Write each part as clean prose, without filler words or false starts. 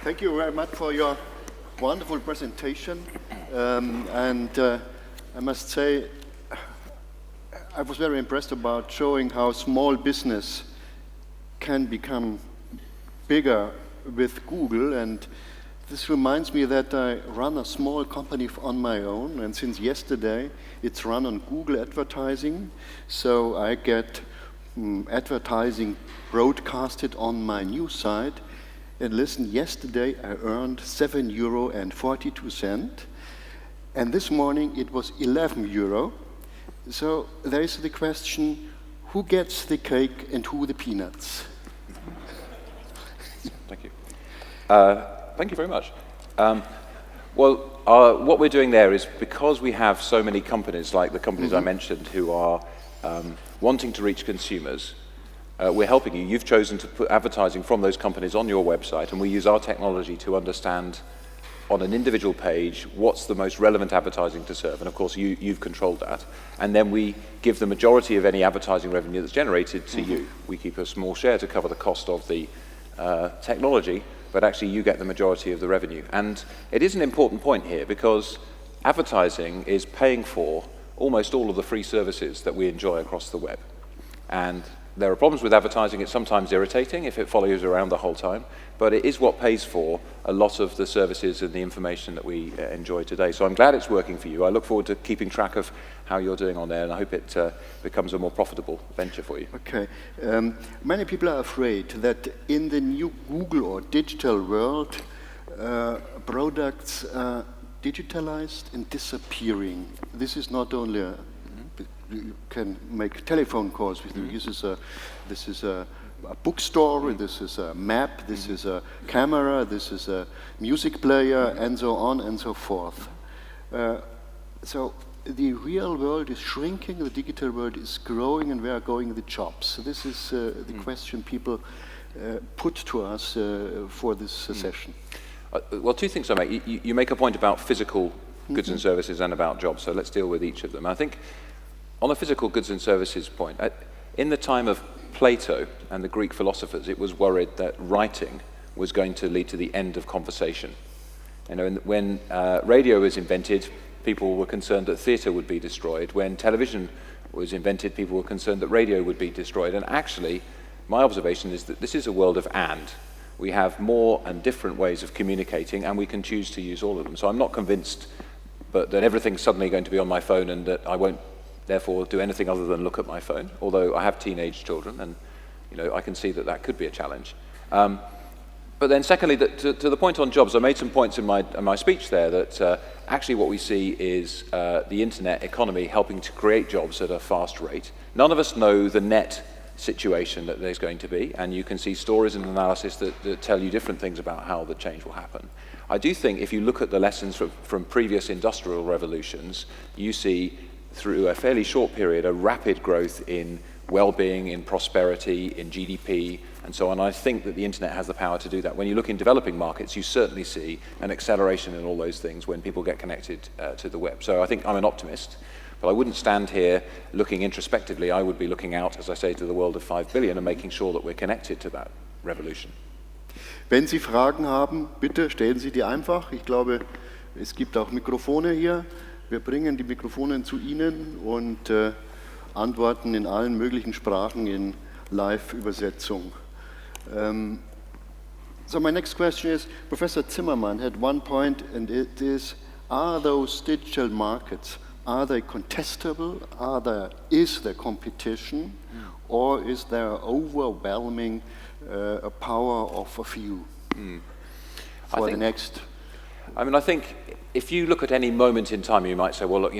Thank you very much for your wonderful presentation. I must say, I was very impressed about showing how small business can become bigger with Google. And this reminds me that I run a small company on my own. And since yesterday, it's run on Google advertising. So I get advertising broadcasted on my news site. And listen, yesterday I earned €7.42, and this morning it was €11. So there is the question, who gets the cake and who the peanuts? Thank you. Thank you very much. What we're doing there is because we have so many companies, like the companies I mentioned, who are wanting to reach consumers, we're helping you. You've chosen to put advertising from those companies on your website, and we use our technology to understand on an individual page what's the most relevant advertising to serve. And of course, you've controlled that. And then we give the majority of any advertising revenue that's generated to you. We keep a small share to cover the cost of the technology, but actually you get the majority of the revenue. And it is an important point here because advertising is paying for almost all of the free services that we enjoy across the web. And there are problems with advertising. It's sometimes irritating if it follows you around the whole time, but it is what pays for a lot of the services and the information that we enjoy today. So I'm glad it's working for you. I look forward to keeping track of how you're doing on there, and I hope it becomes a more profitable venture for you. Okay. Many people are afraid that in the new Google or digital world, products are digitalized and disappearing. This is not only you can make telephone calls with you. This is a bookstore, this is a map, this is a camera, this is a music player, and so on and so forth. So the real world is shrinking, the digital world is growing, and where are going the jobs? So this is the question people put to us for this session. Well, two things I make. You make a point about physical goods and services and about jobs, so let's deal with each of them. I think on the physical goods and services point, in the time of Plato and the Greek philosophers, it was worried that writing was going to lead to the end of conversation. You know, when radio was invented, people were concerned that theatre would be destroyed. When television was invented, people were concerned that radio would be destroyed. And actually, my observation is that this is a world of and. We have more and different ways of communicating, and we can choose to use all of them. So I'm not convinced that everything's suddenly going to be on my phone and that I won't therefore do anything other than look at my phone, although I have teenage children, and I can see that could be a challenge. But then secondly, to the point on jobs, I made some points in my speech there that actually what we see is the internet economy helping to create jobs at a fast rate. None of us know the net situation that there's going to be, and you can see stories and analysis that tell you different things about how the change will happen. I do think if you look at the lessons from previous industrial revolutions, you see through a fairly short period, a rapid growth in well-being, in prosperity, in GDP, and so on. I think that the internet has the power to do that. When you look in developing markets, you certainly see an acceleration in all those things when people get connected to the web. So I think I'm an optimist, but I wouldn't stand here looking introspectively. I would be looking out, as I say, to the world of 5 billion and making sure that we're connected to that revolution. Wenn Sie Fragen haben, bitte stellen Sie die einfach. Ich glaube, es gibt auch Mikrofone hier. Wir bringen die Mikrofone zu Ihnen und antworten in allen möglichen Sprachen in Live-Übersetzung. So my next question is, Professor Zimmermann had one point, and it is, are those digital markets, are they contestable? Is there competition? Or is there overwhelming power of a few for the next? I mean, I think if you look at any moment in time, you might say, well, look,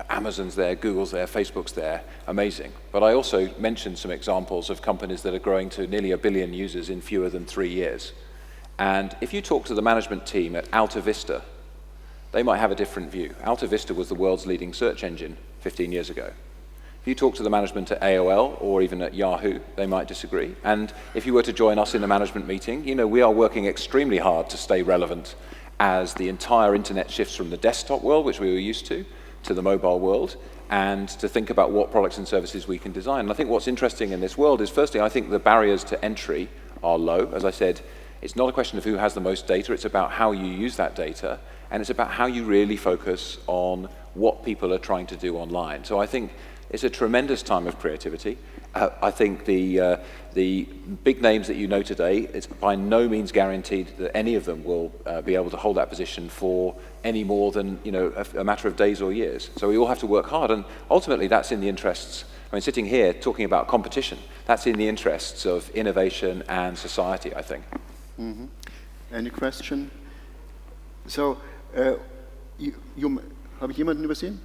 Amazon's there, Google's there, Facebook's there, amazing. But I also mentioned some examples of companies that are growing to nearly 1 billion users in fewer than 3 years. And if you talk to the management team at Alta Vista, they might have a different view. Alta Vista was the world's leading search engine 15 years ago. If you talk to the management at AOL or even at Yahoo, they might disagree. And if you were to join us in a management meeting, we are working extremely hard to stay relevant as the entire internet shifts from the desktop world, which we were used to the mobile world, and to think about what products and services we can design. And I think what's interesting in this world is, firstly, I think the barriers to entry are low. As I said, It's not a question of who has the most data, it's about how you use that data, and it's about how you really focus on what people are trying to do online. So I think it's a tremendous time of creativity. I think the big names that you know today, it's by no means guaranteed that any of them will be able to hold that position for any more than a matter of days or years. So we all have to work hard, and ultimately that's in the interests. I mean, sitting here talking about competition, that's in the interests of innovation and society, I think. Mm-hmm. Any question? So, habe ich jemanden übersehen?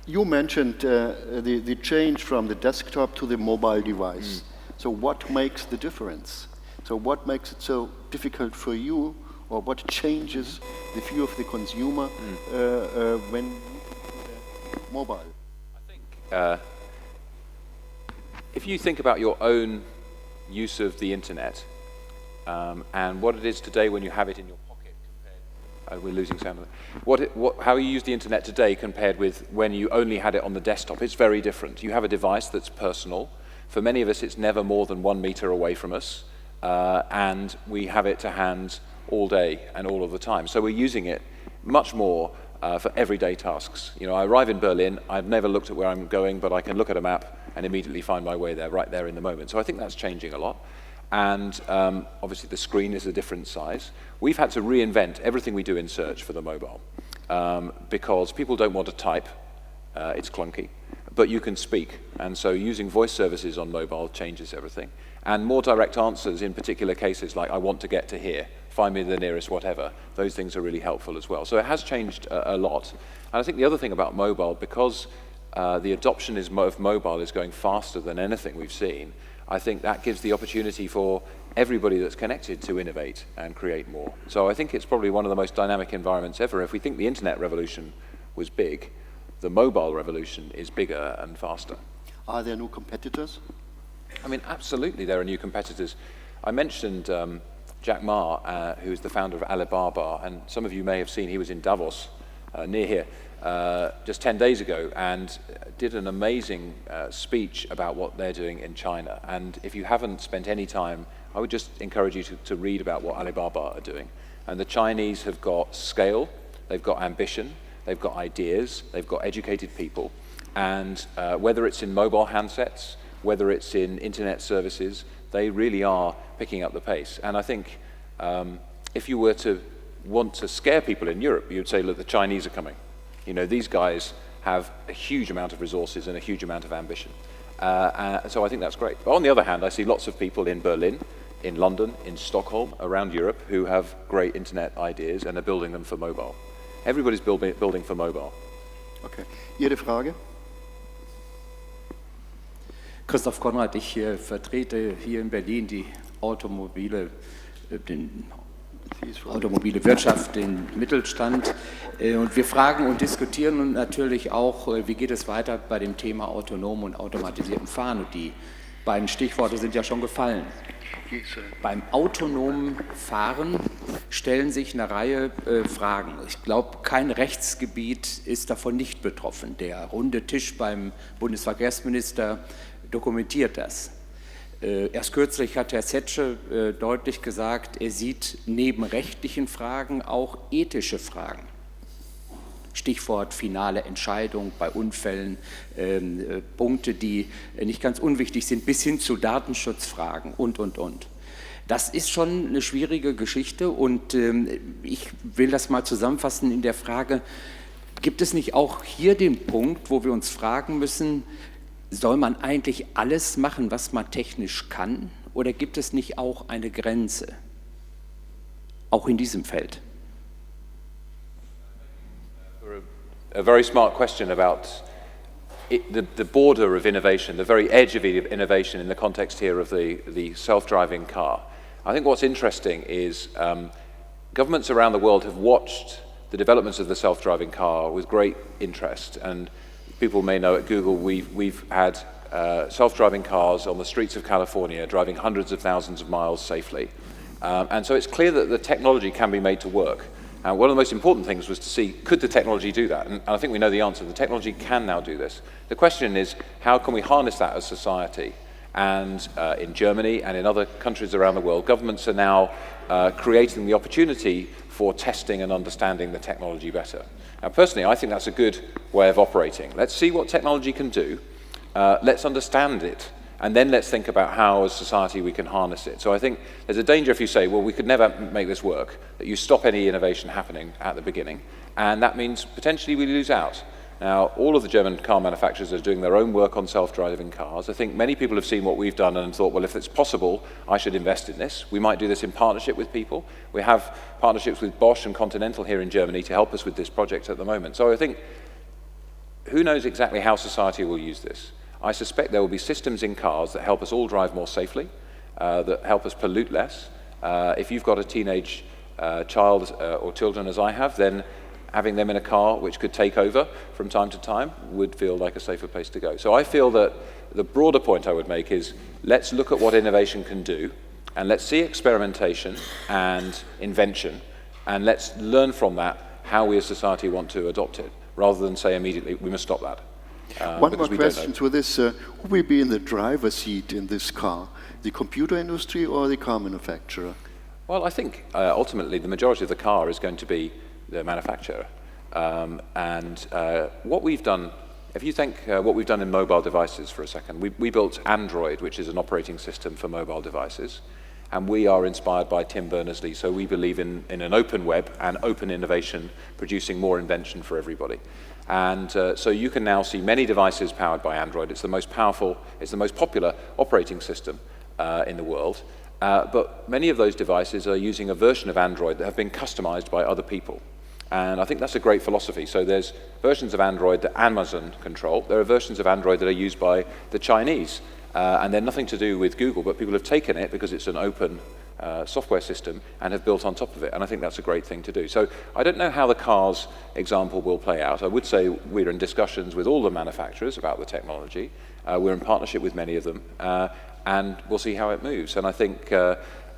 You mentioned the change from the desktop to the mobile device. So what makes the difference? So what makes it so difficult for you, or what changes the view of the consumer when mobile? I think if you think about your own use of the internet and what it is today when you have it in your pocket, we're losing sound. How you use the internet today compared with when you only had it on the desktop, it's very different. You have a device that's personal. For many of us, it's never more than 1 meter away from us, and we have it to hand all day and all of the time. So we're using it much more for everyday tasks. I arrive in Berlin, I've never looked at where I'm going, but I can look at a map and immediately find my way there, right there in the moment. So I think that's changing a lot. And obviously the screen is a different size. We've had to reinvent everything we do in search for the mobile because people don't want to type, it's clunky, but you can speak. And so using voice services on mobile changes everything. And more direct answers in particular cases like I want to get to here, find me the nearest whatever, those things are really helpful as well. So it has changed a lot. And I think the other thing about mobile, because the adoption of mobile is going faster than anything we've seen, I think that gives the opportunity for everybody that's connected to innovate and create more. So I think it's probably one of the most dynamic environments ever. If we think the internet revolution was big, the mobile revolution is bigger and faster. Are there new competitors? I mean, absolutely there are new competitors. I mentioned Jack Ma, who is the founder of Alibaba, and some of you may have seen he was in Davos, near here, just 10 days ago, and did an amazing speech about what they're doing in China. And if you haven't spent any time, I would just encourage you to read about what Alibaba are doing. And the Chinese have got scale, they've got ambition, they've got ideas, they've got educated people. And whether it's in mobile handsets, whether it's in internet services, they really are picking up the pace. And I think if you were to want to scare people in Europe, you'd say, look, the Chinese are coming. These guys have a huge amount of resources and a huge amount of ambition. So I think that's great. But on the other hand, I see lots of people in Berlin, in London, in Stockholm, around Europe, who have great internet ideas and are building them for mobile. Everybody's building for mobile. Okay. Ihre Frage? Christoph Konrad, ich vertrete hier in Berlin die automobile Wirtschaft, den Mittelstand. Und wir fragen und diskutieren und natürlich auch, wie geht es weiter bei dem Thema autonom und automatisiertem Fahren. Und die beiden Stichworte sind ja schon gefallen. Beim autonomen Fahren stellen sich eine Reihe Fragen. Ich glaube, kein Rechtsgebiet ist davon nicht betroffen. Der runde Tisch beim Bundesverkehrsminister dokumentiert das. Erst kürzlich hat Herr Zetsche deutlich gesagt, er sieht neben rechtlichen Fragen auch ethische Fragen. Stichwort finale Entscheidung bei Unfällen, Punkte, die nicht ganz unwichtig sind, bis hin zu Datenschutzfragen und. Das ist schon eine schwierige Geschichte und ich will das mal zusammenfassen in der Frage, gibt es nicht auch hier den Punkt, wo wir uns fragen müssen, soll man eigentlich alles machen, was man technisch kann, oder gibt es nicht auch eine Grenze, auch in diesem Feld? A very smart question about the border of innovation, the very edge of innovation in the context here of the self-driving car. I think what's interesting is governments around the world have watched the developments of the self-driving car with great interest, and people may know at Google we've had self-driving cars on the streets of California driving hundreds of thousands of miles safely. And so it's clear that the technology can be made to work. And one of the most important things was to see, could the technology do that? And I think we know the answer. The technology can now do this. The question is, how can we harness that as society And in Germany and in other countries around the world, governments are now creating the opportunity for testing and understanding the technology better. Now, personally, I think that's a good way of operating. Let's see what technology can do. Let's understand it. And then let's think about how, as society, we can harness it. So I think there's a danger if you say, well, we could never make this work, that you stop any innovation happening at the beginning. And that means potentially we lose out. Now, all of the German car manufacturers are doing their own work on self-driving cars. I think many people have seen what we've done and thought, well, if it's possible, I should invest in this. We might do this in partnership with people. We have partnerships with Bosch and Continental here in Germany to help us with this project at the moment. So I think, who knows exactly how society will use this? I suspect there will be systems in cars that help us all drive more safely, that help us pollute less. If you've got a teenage child or children as I have, then having them in a car which could take over from time to time would feel like a safer place to go. So I feel that the broader point I would make is let's look at what innovation can do, and let's see experimentation and invention, and let's learn from that how we as society want to adopt it, rather than say immediately we must stop that. One more question to this. Who will be in the driver's seat in this car? The computer industry or the car manufacturer? Well, I think ultimately the majority of the car is going to be the manufacturer. What we've done, if you think what we've done in mobile devices for a second, we built Android, which is an operating system for mobile devices, and we are inspired by Tim Berners-Lee, so we believe in an open web and open innovation, producing more invention for everybody. And so you can now see many devices powered by Android. It's the most powerful, it's the most popular operating system in the world. But many of those devices are using a version of Android that have been customized by other people. And I think that's a great philosophy. So there's versions of Android that Amazon control. There are versions of Android that are used by the Chinese. And they're nothing to do with Google, but people have taken it because it's an open software system and have built on top of it. And I think that's a great thing to do. So I don't know how the cars example will play out. I would say we're in discussions with all the manufacturers about the technology. We're in partnership with many of them. And we'll see how it moves. And I think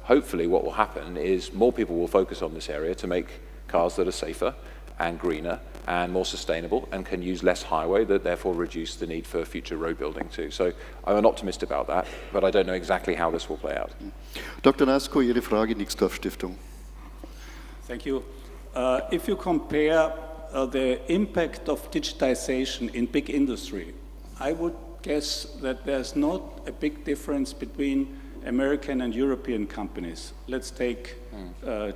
hopefully what will happen is more people will focus on this area to make cars that are safer and greener and more sustainable and can use less highway, that therefore reduce the need for future road building too. So I'm an optimist about that, but I don't know exactly how this will play out. Dr. Nasko, Ihre Frage, Nixdorf Stiftung. Thank you. If you compare the impact of digitization in big industry, I would guess that there's not a big difference between American and European companies. Let's take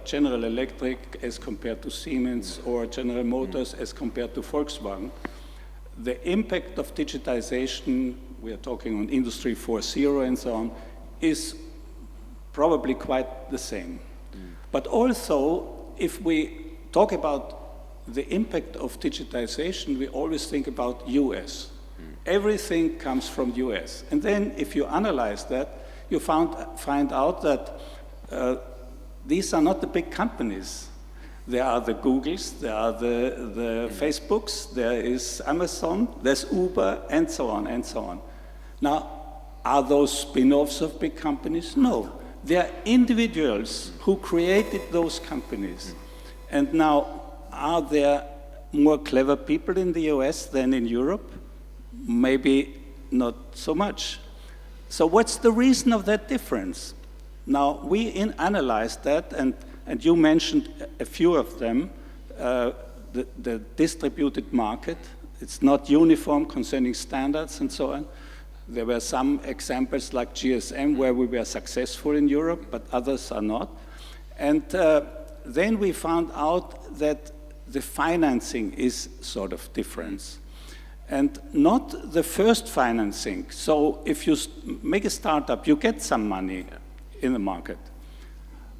General Electric as compared to Siemens or General Motors as compared to Volkswagen. The impact of digitization, we are talking on Industry 4.0 and so on, is probably quite the same. But also, if we talk about the impact of digitization, we always think about US. Everything comes from US. And then if you analyze that, you find out that these are not the big companies. There are the Googles, there are the Facebooks, there is Amazon, there's Uber, and so on and so on. Now, are those spin-offs of big companies? No. They are individuals who created those companies. And now, are there more clever people in the US than in Europe? Maybe not so much. So what's the reason of that difference? Now, we analyzed that, and you mentioned a few of them, the distributed market. It's not uniform concerning standards and so on. There were some examples like GSM where we were successful in Europe, but others are not. And then we found out that the financing is sort of different. And not the first financing. So if you make a startup, you get some money in the market.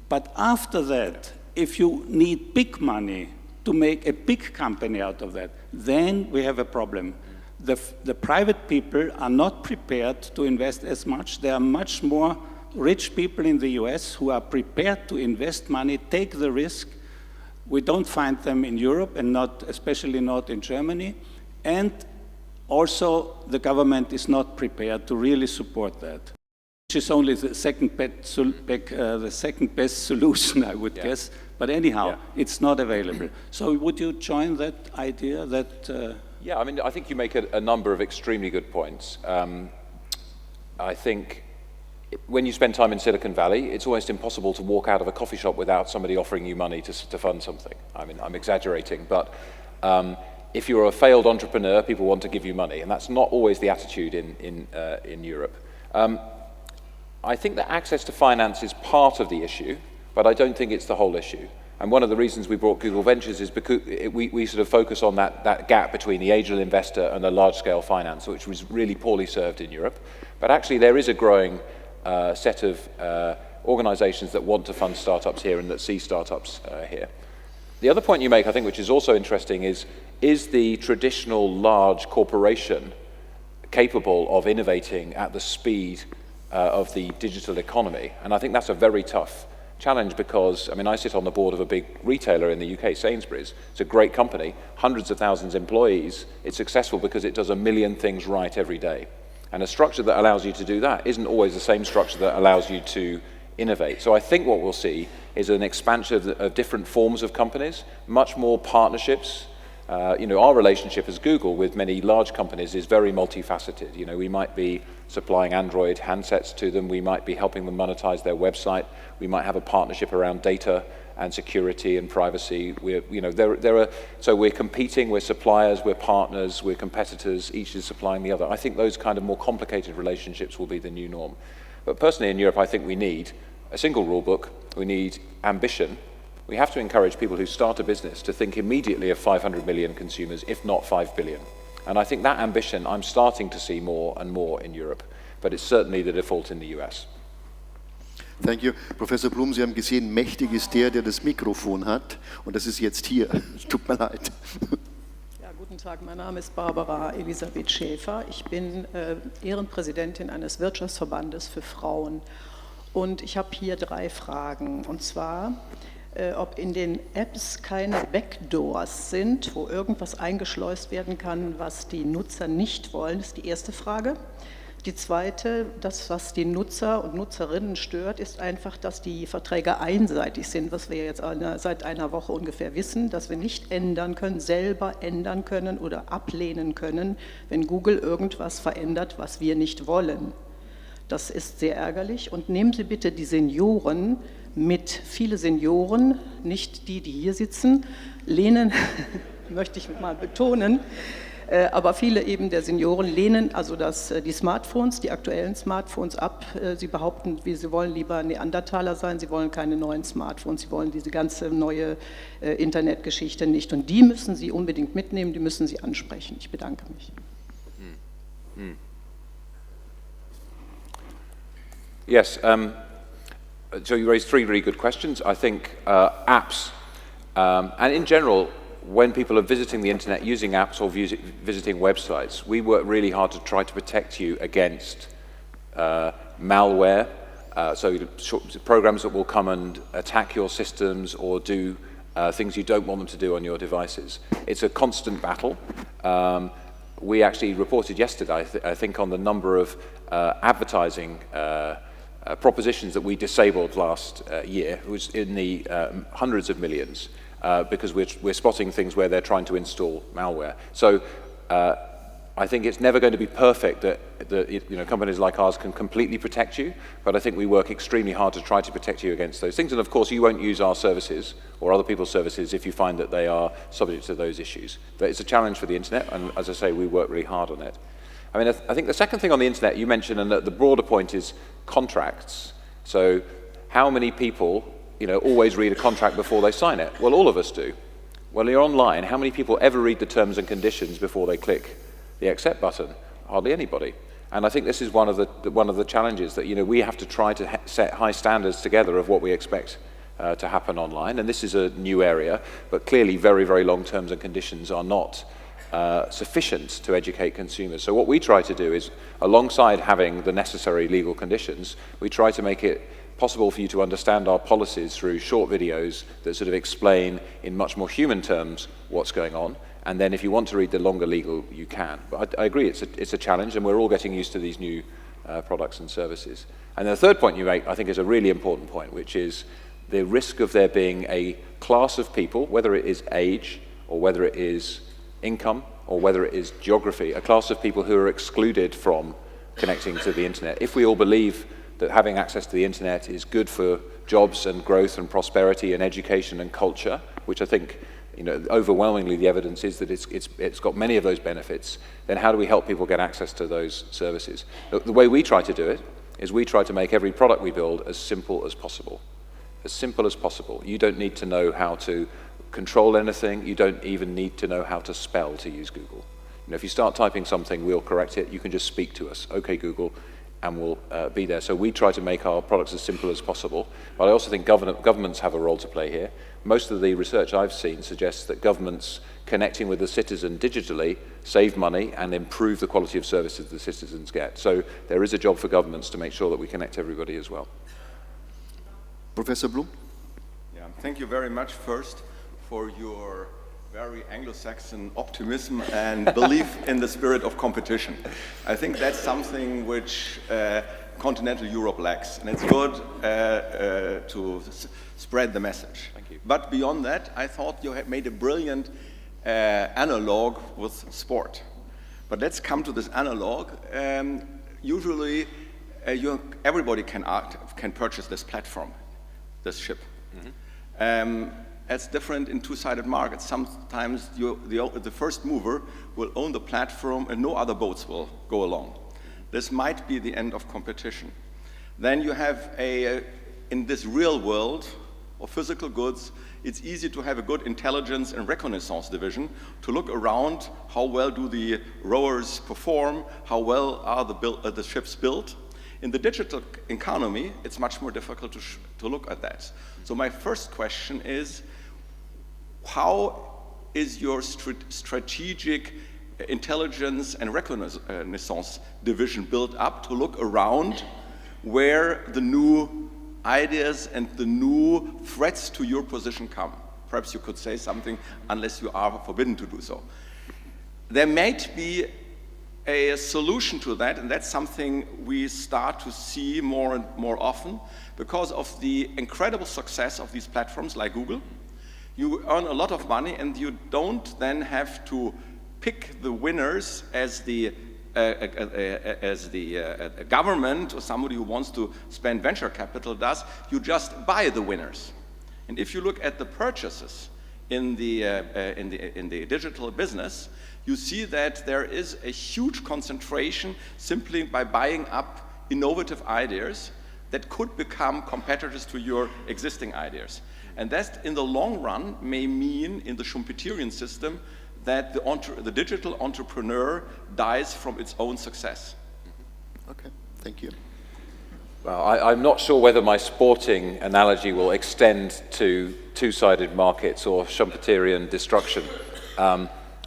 But after that, if you need big money to make a big company out of that, then we have a problem. The private people are not prepared to invest as much. There are much more rich people in the US who are prepared to invest money, take the risk. We don't find them in Europe, and especially not in Germany. And also, the government is not prepared to really support that, which is only the second best solution, I would guess. But anyhow, it's not available. So would you join that idea that... Yeah, I mean, I think you make a number of extremely good points. I think when you spend time in Silicon Valley, it's almost impossible to walk out of a coffee shop without somebody offering you money to fund something. I mean, I'm exaggerating, but if you're a failed entrepreneur, people want to give you money, and that's not always the attitude in Europe. I think that access to finance is part of the issue, but I don't think it's the whole issue. And one of the reasons we brought Google Ventures is because we sort of focus on that gap between the angel investor and the large-scale finance, which was really poorly served in Europe. But actually, there is a growing set of organizations that want to fund startups here and that see startups here. The other point you make, I think, which is also interesting, is the traditional large corporation capable of innovating at the speed of the digital economy? And I think that's a very tough challenge because, I mean, I sit on the board of a big retailer in the UK, Sainsbury's. It's a great company, hundreds of thousands of employees. It's successful because it does a million things right every day. And a structure that allows you to do that isn't always the same structure that allows you to innovate. So I think what we'll see is an expansion of different forms of companies, much more partnerships. Our relationship as Google with many large companies is very multifaceted. We might be supplying Android handsets to them. We might be helping them monetize their website. We might have a partnership around data and security and privacy. So we're competing, we're suppliers, we're partners, we're competitors, each is supplying the other. I think those kind of more complicated relationships will be the new norm. But personally in Europe, I think we need a single rule book, we need ambition. We have to encourage people who start a business to think immediately of 500 million consumers, if not 5 billion. And I think that ambition I'm starting to see more and more in Europe, but it's certainly the default in the US. Thank you. Professor Blum, Sie haben gesehen, mächtig ist der das Mikrofon hat. Und das ist jetzt hier. Tut mir leid. Ja, guten Tag, mein Name ist Barbara Elisabeth Schäfer. Ich bin Ehrenpräsidentin eines Wirtschaftsverbandes für Frauen. Und ich habe hier 3 Fragen. Und zwar, ob in den Apps keine Backdoors sind, wo irgendwas eingeschleust werden kann, was die Nutzer nicht wollen, ist die erste Frage. Die zweite, das, was die Nutzer und Nutzerinnen stört, ist einfach, dass die Verträge einseitig sind, was wir jetzt seit einer Woche ungefähr wissen, dass wir nicht ändern können, selber ändern können oder ablehnen können, wenn Google irgendwas verändert, was wir nicht wollen. Das ist sehr ärgerlich. Und nehmen Sie bitte die Senioren mit. Viele Senioren, nicht die hier sitzen, lehnen, möchte ich mal betonen, aber viele eben der Senioren lehnen also die Smartphones, die aktuellen Smartphones ab. Sie behaupten, sie wollen lieber Neandertaler sein, sie wollen keine neuen Smartphones, sie wollen diese ganze neue Internetgeschichte nicht. Und die müssen Sie unbedingt mitnehmen, die müssen Sie ansprechen. Ich bedanke mich. Yes, so you raised 3 really good questions. I think apps, and in general, when people are visiting the internet using apps or visiting websites, we work really hard to try to protect you against malware, so programs that will come and attack your systems or do things you don't want them to do on your devices. It's a constant battle. We actually reported yesterday, I think, on the number of advertising propositions that we disabled last year. It was in the hundreds of millions. Because we're spotting things where they're trying to install malware. So I think it's never going to be perfect that companies like ours can completely protect you, but I think we work extremely hard to try to protect you against those things. And of course, you won't use our services or other people's services if you find that they are subject to those issues. But it's a challenge for the internet, and as I say, we work really hard on it. I mean, I think the second thing on the internet you mentioned, and the broader point, is contracts. So how many people always read a contract before they sign it? Well, all of us do. Well, you're online. How many people ever read the terms and conditions before they click the accept button? Hardly anybody. And I think this is one of the challenges that we have to try to set high standards together of what we expect to happen online. And this is a new area, but clearly very, very long terms and conditions are not sufficient to educate consumers. So what we try to do is, alongside having the necessary legal conditions, we try to make it possible for you to understand our policies through short videos that sort of explain in much more human terms what's going on. And then if you want to read the longer legal, you can. But I agree, it's a challenge, and we're all getting used to these new products and services. And the third point you make, I think, is a really important point, which is the risk of there being a class of people, whether it is age or whether it is income or whether it is geography, a class of people who are excluded from connecting to the internet. If we all believe that having access to the internet is good for jobs and growth and prosperity and education and culture, which I think, you know, overwhelmingly the evidence is that it's got many of those benefits, then how do we help people get access to those services? The way we try to do it is we try to make every product we build as simple as possible. As simple as possible. You don't need to know how to control anything. You don't even need to know how to spell to use Google. You know, if you start typing something, we'll correct it. You can just speak to us, okay, Google, and we'll be there. So we try to make our products as simple as possible. But I also think governments have a role to play here. Most of the research I've seen suggests that governments connecting with the citizen digitally save money and improve the quality of services the citizens get. So there is a job for governments to make sure that we connect everybody as well. Professor Blum? Yeah, thank you very much first for your very Anglo-Saxon optimism and belief in the spirit of competition. I think that's something which continental Europe lacks, and it's good to spread the message. Thank you. But beyond that, I thought you had made a brilliant analog with sport. But let's come to this analog. Usually, everybody can purchase this platform, this ship. Mm-hmm. It's different in two-sided markets. Sometimes the first mover will own the platform and no other boats will go along. This might be the end of competition. Then you have in this real world of physical goods, it's easy to have a good intelligence and reconnaissance division to look around how well do the rowers perform, how well are the ships built. In the digital economy, it's much more difficult to look at that. So my first question is, how is your strategic intelligence and reconnaissance division built up to look around where the new ideas and the new threats to your position come? Perhaps you could say something, unless you are forbidden to do so. There might be a solution to that, and that's something we start to see more and more often because of the incredible success of these platforms like Google. You earn a lot of money, and you don't then have to pick the winners as the government or somebody who wants to spend venture capital does. You just buy the winners. And if you look at the purchases in the digital business, you see that there is a huge concentration simply by buying up innovative ideas that could become competitors to your existing ideas. And that, in the long run, may mean, in the Schumpeterian system, that the digital entrepreneur dies from its own success. Okay, thank you. Well, I'm not sure whether my sporting analogy will extend to two-sided markets or Schumpeterian destruction,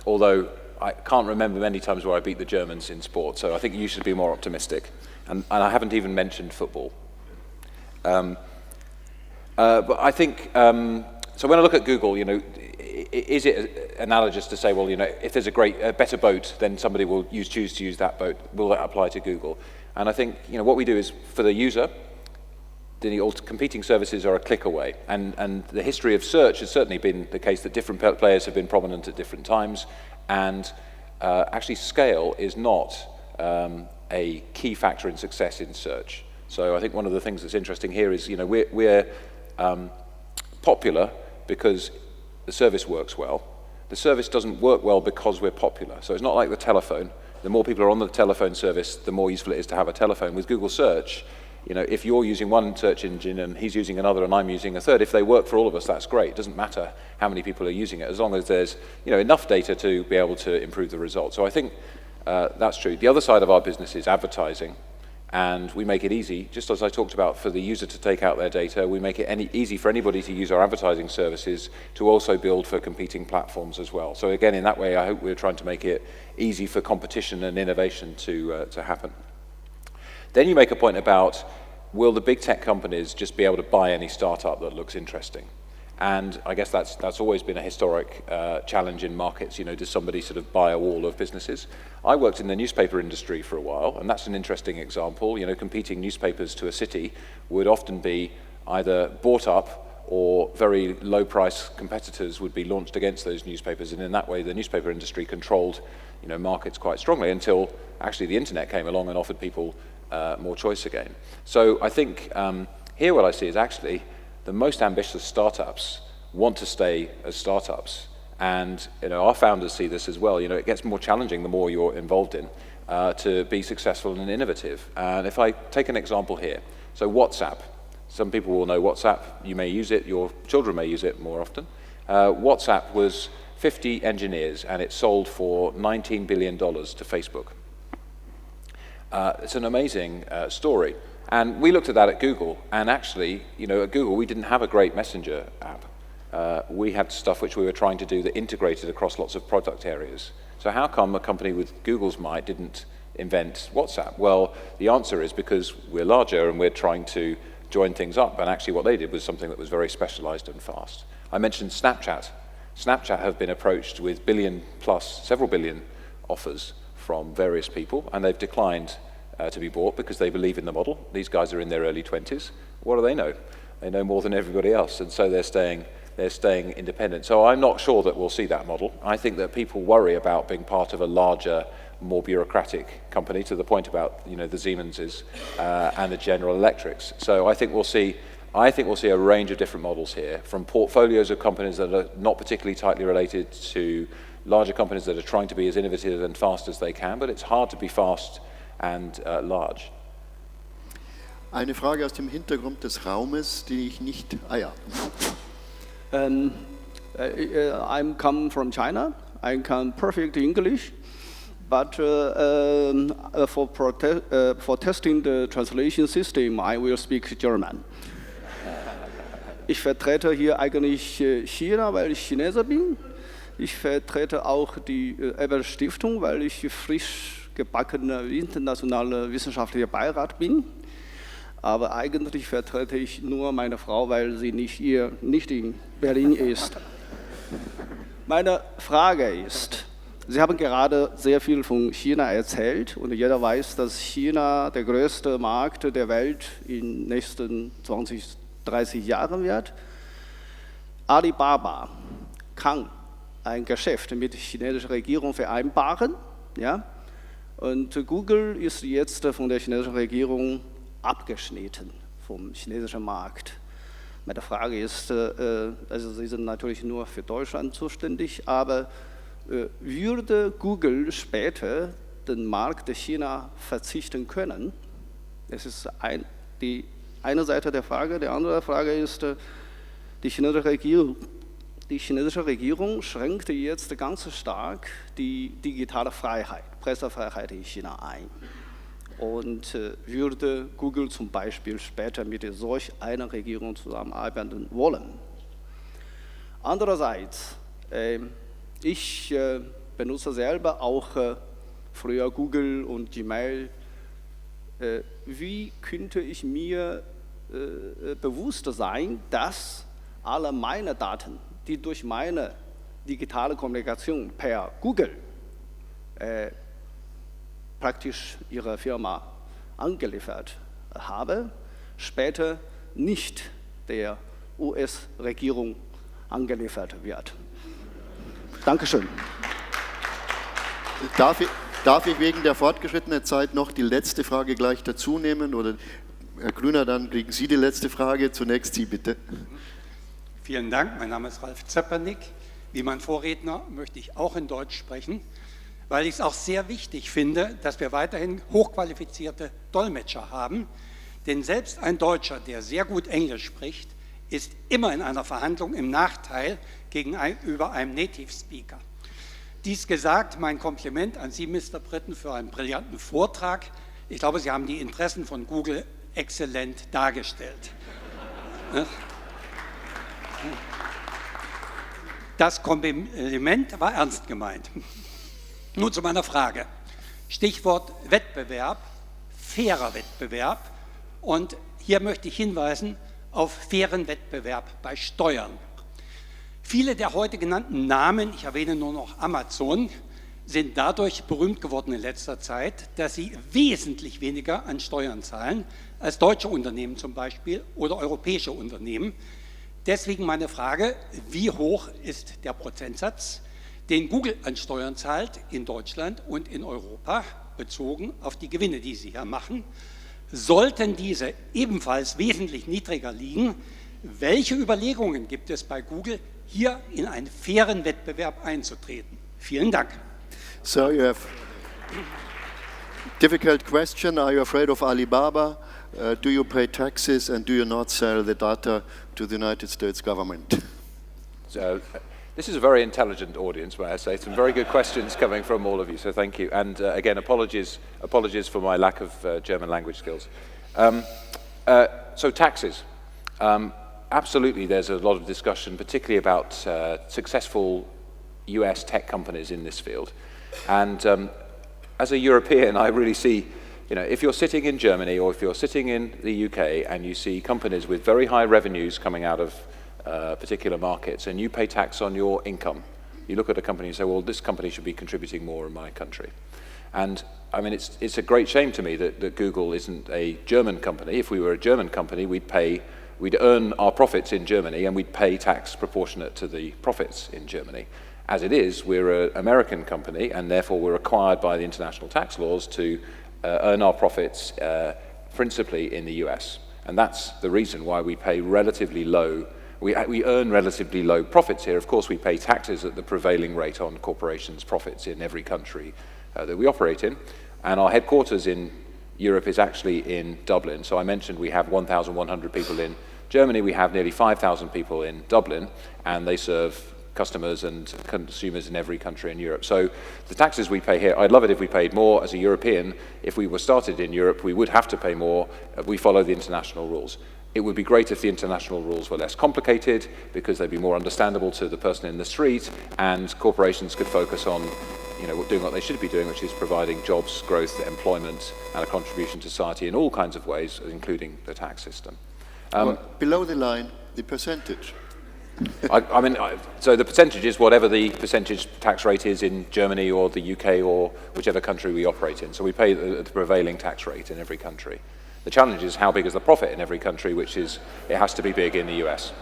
although I can't remember many times where I beat the Germans in sport, so I think you should be more optimistic. And I haven't even mentioned football. But I think, so when I look at Google, you know, is it analogous to say, well, you know, if there's a better boat, then somebody will choose to use that boat. Will that apply to Google? And I think, you know, what we do is, for the user, the competing services are a click away. And the history of search has certainly been the case that different players have been prominent at different times. And actually, scale is not a key factor in success in search. So I think one of the things that's interesting here is, you know, we're popular because the service works well. The service doesn't work well because we're popular. So it's not like the telephone. The more people are on the telephone service, the more useful it is to have a telephone. With Google Search, you know, if you're using one search engine and he's using another and I'm using a third, if they work for all of us, that's great. It doesn't matter how many people are using it, as long as there's, you know, enough data to be able to improve the results. So I think that's true. The other side of our business is advertising. And we make it easy, just as I talked about, for the user to take out their data. We make it easy for anybody to use our advertising services to also build for competing platforms as well. So again, in that way, I hope we're trying to make it easy for competition and innovation to happen. Then you make a point about, will the big tech companies just be able to buy any startup that looks interesting? And I guess that's always been a historic challenge in markets. You know, does somebody sort of buy a wall of businesses? I worked in the newspaper industry for a while, and that's an interesting example. You know, competing newspapers to a city would often be either bought up or very low-price competitors would be launched against those newspapers, and in that way the newspaper industry controlled markets quite strongly until actually the internet came along and offered people more choice again. So I think here what I see is actually the most ambitious startups want to stay as startups, and our founders see this as well. It gets more challenging the more you're involved in to be successful and innovative. And if I take an example here, so WhatsApp. Some people will know WhatsApp. You may use it. Your children may use it more often. WhatsApp was 50 engineers, and it sold for $19 billion to Facebook. It's an amazing story. And we looked at that at Google, and actually, at Google, we didn't have a great messenger app. We had stuff which we were trying to do that integrated across lots of product areas. So how come a company with Google's might didn't invent WhatsApp? Well, the answer is because we're larger and we're trying to join things up, and actually what they did was something that was very specialized and fast. I mentioned Snapchat. Snapchat have been approached with several billion offers from various people, and they've declined to be bought because they believe in the model. These guys are in their early 20s. What do they know? They know more than everybody else, and so they're staying independent. So I'm not sure that we'll see that model. I think that people worry about being part of a larger, more bureaucratic company, to the point about the Siemenses and the General Electrics. So I think we'll see a range of different models here, from portfolios of companies that are not particularly tightly related to larger companies that are trying to be as innovative and fast as they can, but it's hard to be fast and large. Eine Frage aus dem Hintergrund des Raumes, die ich nicht... I'm come from China. I can perfect English, but for testing the translation system, I will speak German. Ich vertrete hier eigentlich China, weil ich Chineser bin. Ich vertrete auch die Ebert-Stiftung, weil ich frisch gebackener internationaler wissenschaftlicher Beirat bin. Aber eigentlich vertrete ich nur meine Frau, weil sie nicht in Berlin ist. Meine Frage ist, Sie haben gerade sehr viel von China erzählt und jeder weiß, dass China der größte Markt der Welt in den nächsten 20, 30 Jahren wird. Alibaba kann ein Geschäft mit der chinesischen Regierung vereinbaren, ja? Und Google ist jetzt von der chinesischen Regierung abgeschnitten vom chinesischen Markt. Meine Frage ist, also Sie sind natürlich nur für Deutschland zuständig, aber würde Google später den Markt der China verzichten können? Das ist die eine Seite der Frage. Die andere Frage ist, die chinesische Regierung schränkt jetzt ganz stark die digitale Freiheit, Pressefreiheit in China ein. Und würde Google zum Beispiel später mit solch einer Regierung zusammenarbeiten wollen? Andererseits, ich benutze selber auch früher Google und Gmail. Wie könnte ich mir bewusst sein, dass alle meine Daten, die durch meine digitale Kommunikation per Google praktisch ihre Firma angeliefert habe, später nicht der US-Regierung angeliefert wird. Dankeschön. Darf ich wegen der fortgeschrittenen Zeit noch die letzte Frage gleich dazu nehmen? Oder Herr Grüner, dann kriegen Sie die letzte Frage. Zunächst Sie bitte. Vielen Dank. Mein Name ist Ralf Zeppernick. Wie mein Vorredner möchte ich auch in Deutsch sprechen, weil ich es auch sehr wichtig finde, dass wir weiterhin hochqualifizierte Dolmetscher haben. Denn selbst ein Deutscher, der sehr gut Englisch spricht, ist immer in einer Verhandlung im Nachteil gegenüber einem Native Speaker. Dies gesagt, mein Kompliment an Sie, Mr. Brittin, für einen brillanten Vortrag. Ich glaube, Sie haben die Interessen von Google exzellent dargestellt. Das Kompliment war ernst gemeint. Nun zu meiner Frage. Stichwort Wettbewerb, fairer Wettbewerb. Und hier möchte ich hinweisen auf fairen Wettbewerb bei Steuern. Viele der heute genannten Namen, ich erwähne nur noch Amazon, sind dadurch berühmt geworden in letzter Zeit, dass sie wesentlich weniger an Steuern zahlen als deutsche Unternehmen zum Beispiel oder europäische Unternehmen. Deswegen meine Frage, wie hoch ist der Prozentsatz, den Google an Steuern zahlt in Deutschland und in Europa, bezogen auf die Gewinne, die sie hier machen? Sollten diese ebenfalls wesentlich niedriger liegen, welche Überlegungen gibt es bei Google, hier in einen fairen Wettbewerb einzutreten? Vielen Dank. So you have difficult question. Are you afraid of Alibaba? Do you pay taxes and do you not sell the data to the United States government? So, this is a very intelligent audience, may I say. Some very good questions coming from all of you, so thank you. And again, apologies for my lack of German language skills. So taxes. Absolutely, there's a lot of discussion, particularly about successful US tech companies in this field. And as a European, I really see, if you're sitting in Germany or if you're sitting in the UK and you see companies with very high revenues coming out of particular markets and you pay tax on your income, you look at a company and say, well, this company should be contributing more in my country. And I mean, it's a great shame to me that Google isn't a German company. If we were a German company, we'd earn our profits in Germany and we'd pay tax proportionate to the profits in Germany. As it is, we're an American company and therefore we're required by the international tax laws to earn our profits principally in the US. And that's the reason why we pay relatively low, we earn relatively low profits here. Of course, we pay taxes at the prevailing rate on corporations' profits in every country that we operate in. And our headquarters in Europe is actually in Dublin. So I mentioned we have 1,100 people in Germany. We have nearly 5,000 people in Dublin, and they serve customers and consumers in every country in Europe. So the taxes we pay here, I'd love it if we paid more as a European. If we were started in Europe, we would have to pay more. We follow the international rules. It would be great if the international rules were less complicated because they'd be more understandable to the person in the street, and corporations could focus on doing what they should be doing, which is providing jobs, growth, employment, and a contribution to society in all kinds of ways, including the tax system. Well, below the line, the percentage. So the percentage is whatever the percentage tax rate is in Germany or the UK or whichever country we operate in. So we pay the prevailing tax rate in every country. The challenge is how big is the profit in every country, which is, it has to be big in the US.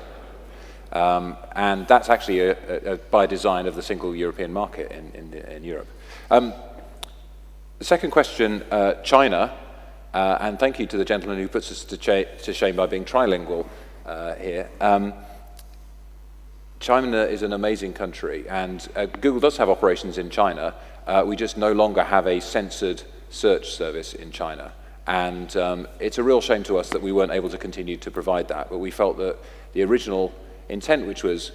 And that's actually by design of the single European market in Europe. The second question, China, and thank you to the gentleman who puts us to shame by being trilingual here. China is an amazing country, and Google does have operations in China. We just no longer have a censored search service in China. And it's a real shame to us that we weren't able to continue to provide that, but we felt that the original intent, which was,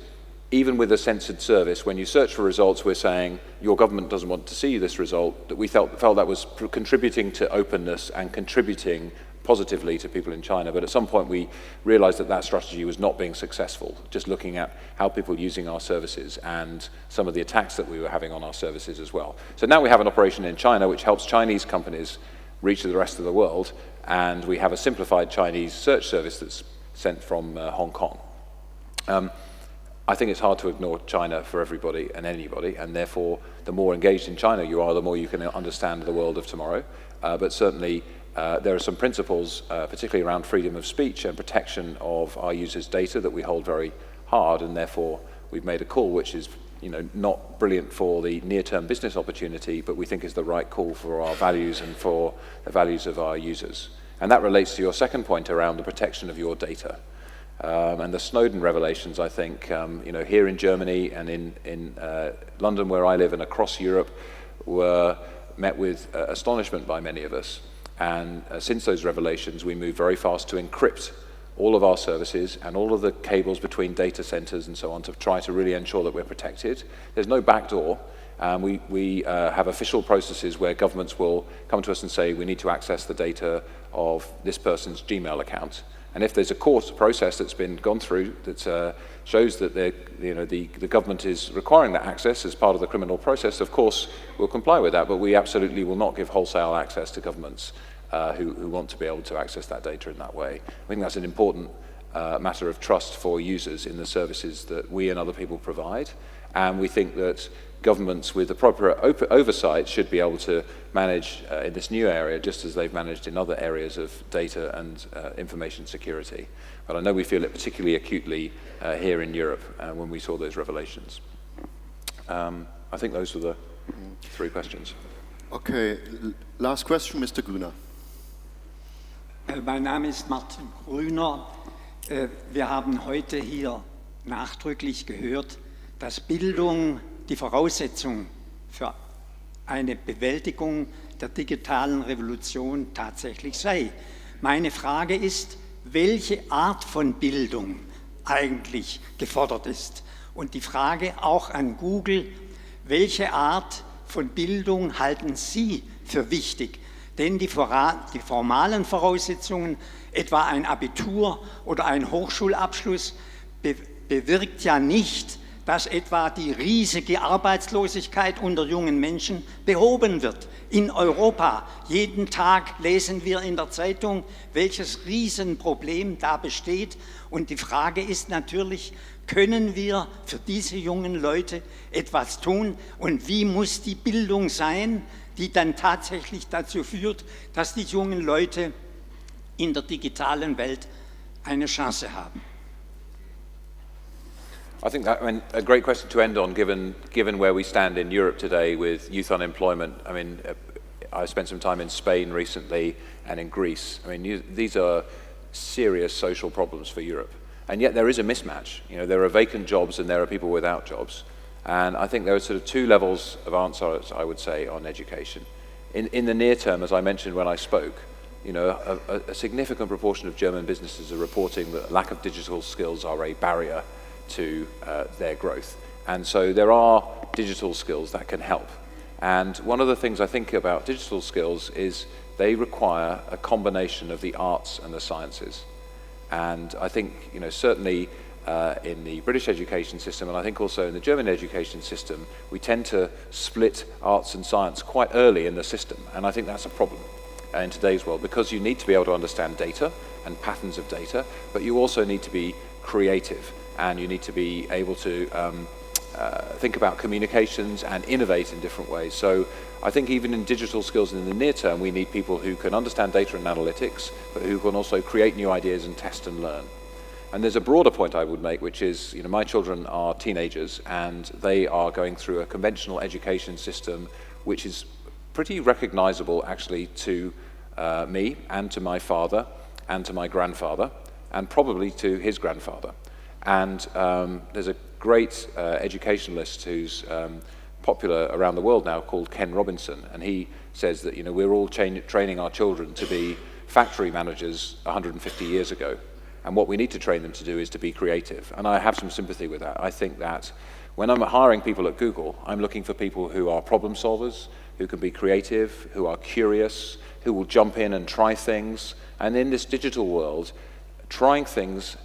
even with a censored service, when you search for results, we're saying your government doesn't want to see this result, that we felt that was contributing to openness and contributing positively to people in China. But at some point we realized that strategy was not being successful, just looking at how people were using our services and some of the attacks that we were having on our services as well. So now we have an operation in China which helps Chinese companies reach the rest of the world, and we have a simplified Chinese search service that's sent from Hong Kong. I think it's hard to ignore China for everybody and anybody, and therefore the more engaged in China you are, the more you can understand the world of tomorrow. But certainly there are some principles, particularly around freedom of speech and protection of our users' data, that we hold very hard, and therefore we've made a call which is not brilliant for the near-term business opportunity, but we think is the right call for our values and for the values of our users. And that relates to your second point around the protection of your data. And the Snowden revelations, I think, here in Germany and in London, where I live, and across Europe, were met with astonishment by many of us. And since those revelations, we moved very fast to encrypt all of our services and all of the cables between data centers and so on to try to really ensure that we're protected. There's no backdoor. We have official processes where governments will come to us and say, we need to access the data of this person's Gmail account. And if there's a court process that's been gone through that shows that the government is requiring that access as part of the criminal process, of course we'll comply with that, but we absolutely will not give wholesale access to governments who want to be able to access that data in that way. I think that's an important matter of trust for users in the services that we and other people provide. And we think that governments with appropriate oversight should be able to manage in this new area just as they've managed in other areas of data and information security. But I know we feel it particularly acutely here in Europe when we saw those revelations. I think those were the 3 questions. Okay, last question, Mr. Grüner. Mein Name ist Martin Grüner. Wir haben heute hier nachdrücklich gehört, dass Bildung die Voraussetzung für eine Bewältigung der digitalen Revolution tatsächlich sei. Meine Frage ist, welche Art von Bildung eigentlich gefordert ist. Und die Frage auch an Google, welche Art von Bildung halten Sie für wichtig? Denn die formalen Voraussetzungen, etwa ein Abitur oder ein Hochschulabschluss, bewirkt ja nicht, dass etwa die riesige Arbeitslosigkeit unter jungen Menschen behoben wird. In Europa, jeden Tag lesen wir in der Zeitung, welches Riesenproblem da besteht. Und die Frage ist natürlich, können wir für diese jungen Leute etwas tun? Und wie muss die Bildung sein, die dann tatsächlich dazu führt, dass die jungen Leute in der digitalen Welt eine Chance haben? I think that a great question to end on, given where we stand in Europe today with youth unemployment. I mean, I spent some time in Spain recently and in Greece. I mean, these are serious social problems for Europe. And yet there is a mismatch. You know, there are vacant jobs and there are people without jobs. And I think there are sort of 2 levels of answers, I would say, on education. In the near term, as I mentioned when I spoke, you know, a significant proportion of German businesses are reporting that lack of digital skills are a barrier to their growth. And so there are digital skills that can help. And one of the things I think about digital skills is they require a combination of the arts and the sciences. And I think, you know, certainly in the British education system, and I think also in the German education system, we tend to split arts and science quite early in the system. And I think that's a problem in today's world, because you need to be able to understand data and patterns of data, but you also need to be creative. And you need to be able to think about communications and innovate in different ways. So I think even in digital skills in the near term, we need people who can understand data and analytics, but who can also create new ideas and test and learn. And there's a broader point I would make, which is, you know, my children are teenagers and they are going through a conventional education system, which is pretty recognizable actually to me and to my father and to my grandfather and probably to his grandfather. And there's a great educationalist who's popular around the world now called Ken Robinson, and he says that, you know, we're all training our children to be factory managers 150 years ago, and what we need to train them to do is to be creative. And I have some sympathy with that. I think that when I'm hiring people at Google, I'm looking for people who are problem solvers, who can be creative, who are curious, who will jump in and try things. And in this digital world, trying things,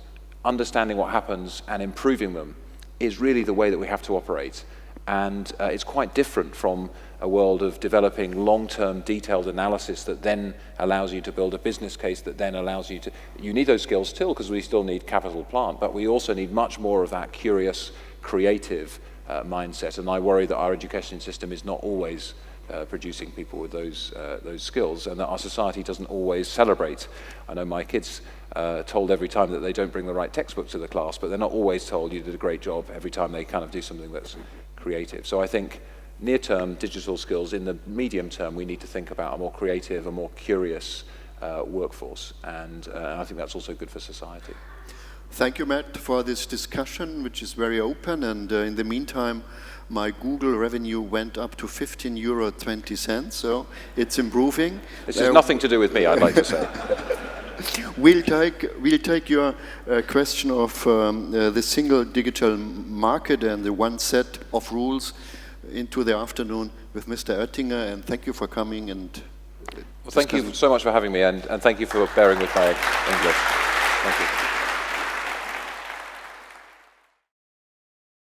understanding what happens and improving them is really the way that we have to operate. And it's quite different from a world of developing long-term detailed analysis that then allows you to build a business case that then allows you to... You need those skills still, because we still need capital plant, but we also need much more of that curious, creative mindset. And I worry that our education system is not always producing people with those skills, and that our society doesn't always celebrate. I know my kids told every time that they don't bring the right textbook to the class, but they're not always told you did a great job every time they kind of do something that's creative. So I think near-term digital skills, in the medium term, we need to think about a more creative, a more curious workforce, and I think that's also good for society. Thank you, Matt, for this discussion, which is very open, and in the meantime, my Google revenue went up to €15.20, so it's improving. This has nothing to do with me, I'd like to say. We'll take your question of the single digital market and the one set of rules into the afternoon with Mr. Oettinger, and thank you for coming. And well, thank you so much for having me, and thank you for bearing with my English. Thank you.